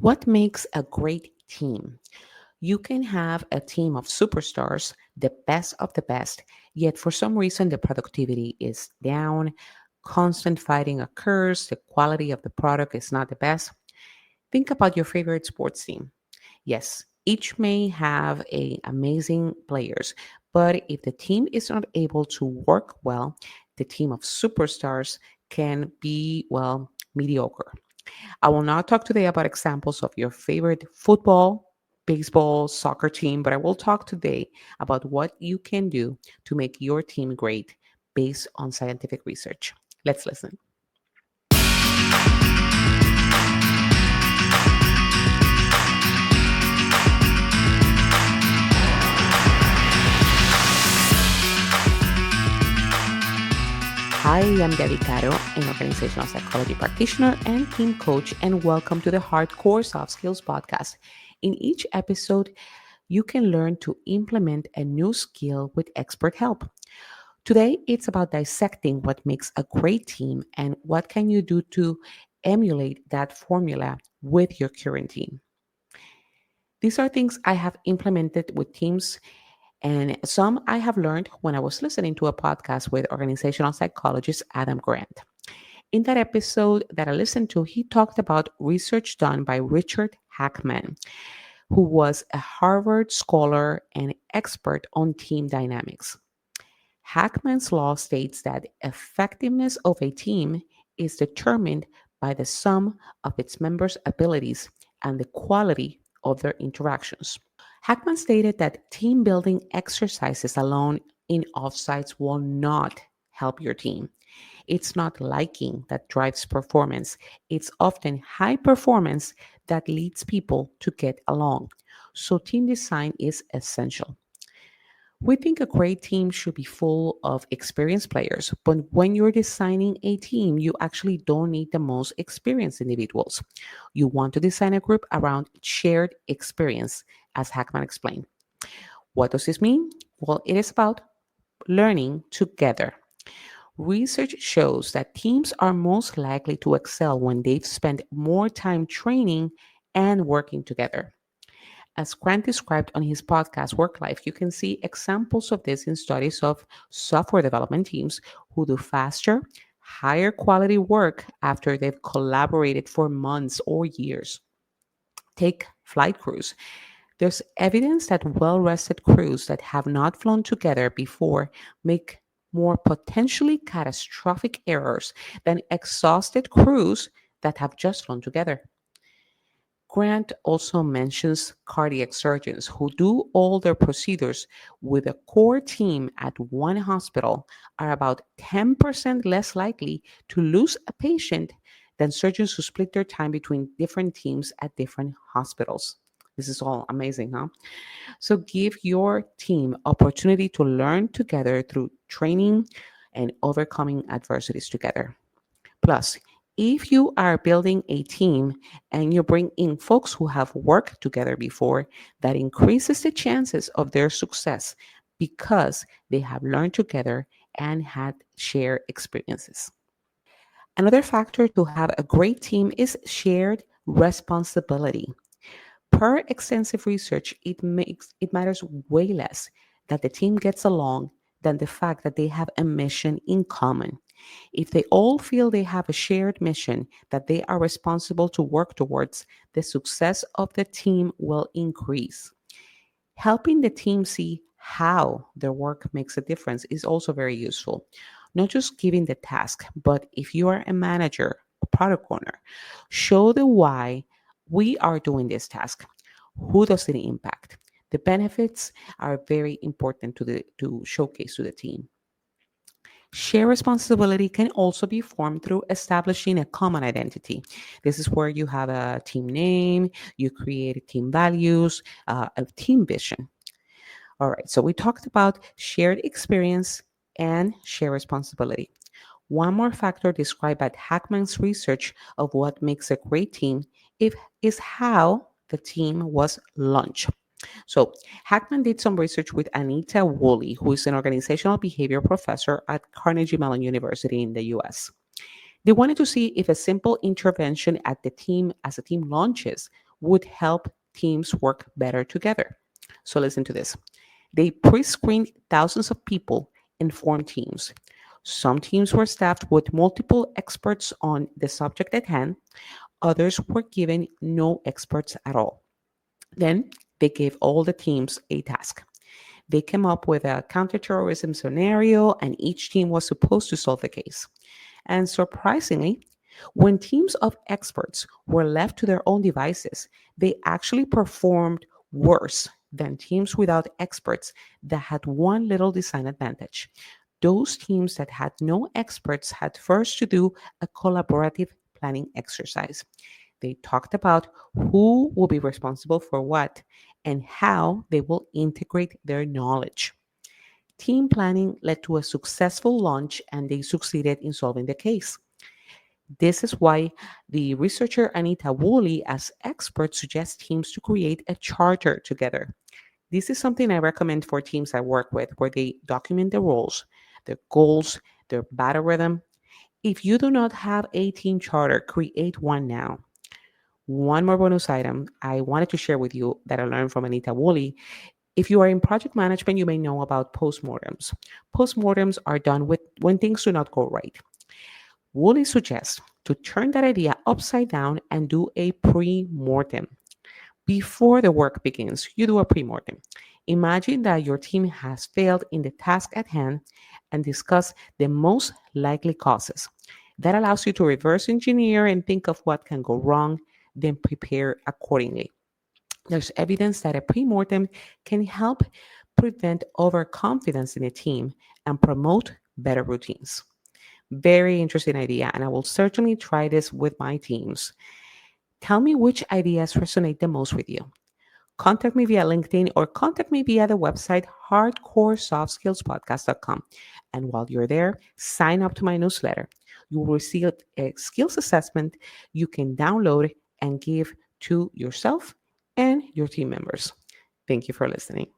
What makes a great team? You can have a team of superstars, the best of the best, yet for some reason the productivity is down, constant fighting occurs, the quality of the product is not the best. Think about your favorite sports team. Yes, each may have amazing players, but if the team is not able to work well, the team of superstars can be, well, mediocre. I will not talk today about examples of your favorite football, baseball, soccer team, but I will talk today about what you can do to make your team great based on scientific research. Let's listen. Hi, I'm Debbie Caro, an organizational psychology practitioner and team coach, and welcome to the Hardcore Soft Skills podcast. In each episode, you can learn to implement a new skill with expert help. Today, it's about dissecting what makes a great team and what can you do to emulate that formula with your current team. These are things I have implemented with teams and some I have learned when I was listening to a podcast with organizational psychologist Adam Grant. In that episode that I listened to, he talked about research done by Richard Hackman, who was a Harvard scholar and expert on team dynamics. Hackman's law states that effectiveness of a team is determined by the sum of its members' abilities and the quality of their interactions. Hackman stated that team building exercises alone in offsites will not help your team. It's not liking that drives performance, it's often high performance that leads people to get along. So, team design is essential. We think a great team should be full of experienced players, but when you're designing a team, you actually don't need the most experienced individuals. You want to design a group around shared experience, as Hackman explained. What does this mean? Well, it is about learning together. Research shows that teams are most likely to excel when they've spent more time training and working together. As Grant described on his podcast Work Life, you can see examples of this in studies of software development teams who do faster, higher quality work after they've collaborated for months or years. Take flight crews. There's evidence that well rested crews that have not flown together before make more potentially catastrophic errors than exhausted crews that have just flown together. Grant also mentions cardiac surgeons who do all their procedures with a core team at one hospital are about 10% less likely to lose a patient than surgeons who split their time between different teams at different hospitals. This is all amazing, huh? So give your team opportunity to learn together through training and overcoming adversities together. Plus, if you are building a team and you bring in folks who have worked together before, that increases the chances of their success because they have learned together and had shared experiences. Another factor to have a great team is shared responsibility. Per extensive research, it matters way less that the team gets along than the fact that they have a mission in common. If they all feel they have a shared mission that they are responsible to work towards, the success of the team will increase. Helping the team see how their work makes a difference is also very useful. Not just giving the task, but if you are a manager, a product owner, show the why we are doing this task. Who does it impact? The benefits are very important to showcase to the team. Share responsibility can also be formed through establishing a common identity. This is where you have a team name, you create team values, a team vision. All right, so we talked about shared experience and shared responsibility. One more factor described by Hackman's research of what makes a great team is how the team was launched. So, Hackman did some research with Anita Woolley, who is an organizational behavior professor at Carnegie Mellon University in the US. They wanted to see if a simple intervention at the team as a team launches would help teams work better together. So listen to this. They pre screened thousands of people and formed teams. Some teams were staffed with multiple experts on the subject at hand, others were given no experts at all. Then they gave all the teams a task. They came up with a counterterrorism scenario, and each team was supposed to solve the case. And surprisingly, when teams of experts were left to their own devices, they actually performed worse than teams without experts that had one little design advantage. Those teams that had no experts had first to do a collaborative planning exercise. They talked about who will be responsible for what and how they will integrate their knowledge. Team planning led to a successful launch and they succeeded in solving the case. This is why the researcher Anita Woolley, as expert, suggests teams to create a charter together. This is something I recommend for teams I work with, where they document their roles, their goals, their battle rhythm. If you do not have a team charter, create one now. One more bonus item I wanted to share with you that I learned from Anita Woolley. If you are in project management, you may know about postmortems. Postmortems are done with when things do not go right. Woolley suggests to turn that idea upside down and do a pre-mortem. Before the work begins, you do a pre-mortem. Imagine that your team has failed in the task at hand and discuss the most likely causes. That allows you to reverse engineer and think of what can go wrong, then prepare accordingly. There's evidence that a pre-mortem can help prevent overconfidence in a team and promote better routines. Very interesting idea, and I will certainly try this with my teams. Tell me which ideas resonate the most with you. Contact me via LinkedIn or contact me via the website hardcoresoftskillspodcast.com. And while you're there, sign up to my newsletter. You will receive a skills assessment you can download and give to yourself and your team members. Thank you for listening.